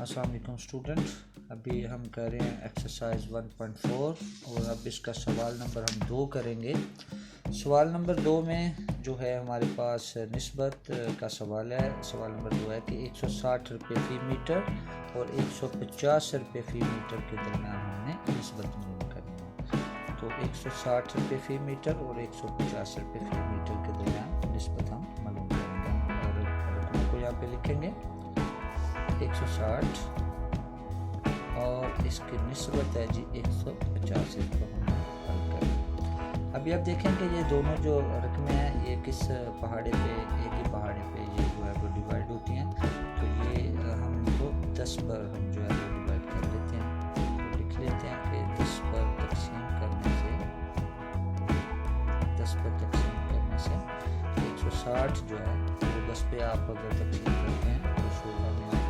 السلام علیکم اسٹوڈنٹ، ابھی ہم کر رہے ہیں ایکسرسائز 1.4 اور اب اس کا سوال نمبر ہم 2 کریں گے۔ سوال نمبر 2 میں جو ہے ہمارے پاس نسبت کا سوال ہے۔ سوال نمبر 2 ہے کہ 160 روپے فی میٹر اور 150 روپے فی میٹر کے درمیان ہم نے نسبت معلوم کرنی ہے۔ تو 160 روپے فی میٹر اور 150 روپے فی میٹر کے درمیان نسبت ہم معلوم کریں گے اور رقم کو یہاں پہ لکھیں گے 160 اور اس کی نسبت ہے جی 150 کو ہم حل کریں۔ ابھی آپ دیکھیں کہ یہ دونوں جو رقمیں ہیں یہ کس پہاڑے پہ، ایک ہی پہاڑے پہ یہ جو ہے وہ ڈیوائیڈ ہوتی ہیں، تو یہ ہم ان کو 10 پر ہم جو ہے وہ ڈیوائیڈ کر لیتے ہیں۔ تو لکھ لیتے ہیں کہ 10 پر تقسیم کرنے سے 160 جو ہے وہ 10 پہ آپ اگر تقسیم کرتے ہیں تو 16 میں آئے گا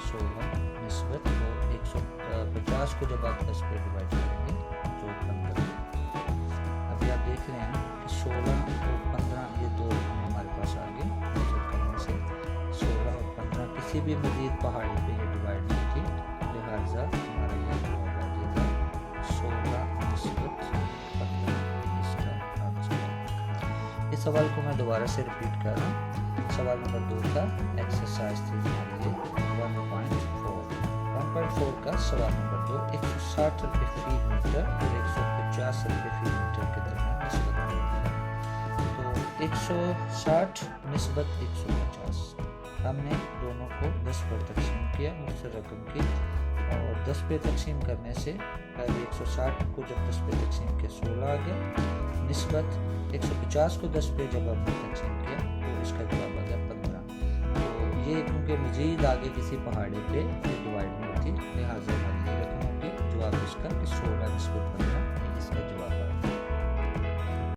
16 نسبت، اور 150 کو جب آپ 10 پہ ڈیوائیڈ کریں گے تو 15۔ ابھی آپ دیکھ رہے ہیں کہ 16 اور 15 یہ دو ہمارے پاس آگے حاصل کرنے سے 16 اور 15 کسی بھی مزید پہاڑی پہ یہ ڈیوائیڈ نہیں کی، لہٰذا ہمارا یہ جواب آ جائے گا 16 نسبت 15۔ اس سوال کو میں دوبارہ سے ریپیٹ کر رہا ہوں۔ سوال نمبر 2 کا ایکسرسائز تھی ہمارے لیے 1.4 کا سوال نمبر 2، 160 روپے فی میٹر اور 150 روپے فی میٹر کے درمیان نسبت معلوم ہے۔ تو 160 نسبت 150 ہم نے دونوں کو 10 پر تقسیم کیا مختصر رقم کی، اور 10 پہ تقسیم کرنے سے پہلے 160 کو جب 10 پہ تقسیم کیا 16 آ گیا، نسبت 150 کو 10 پہ جب ہم نے تقسیم کیا تو اس کا جواب آ گیا 15۔ تو یہ کیونکہ مزید آگے کسی پہاڑی پہ ڈیوائیڈ نہیں ہوتی، لہٰذا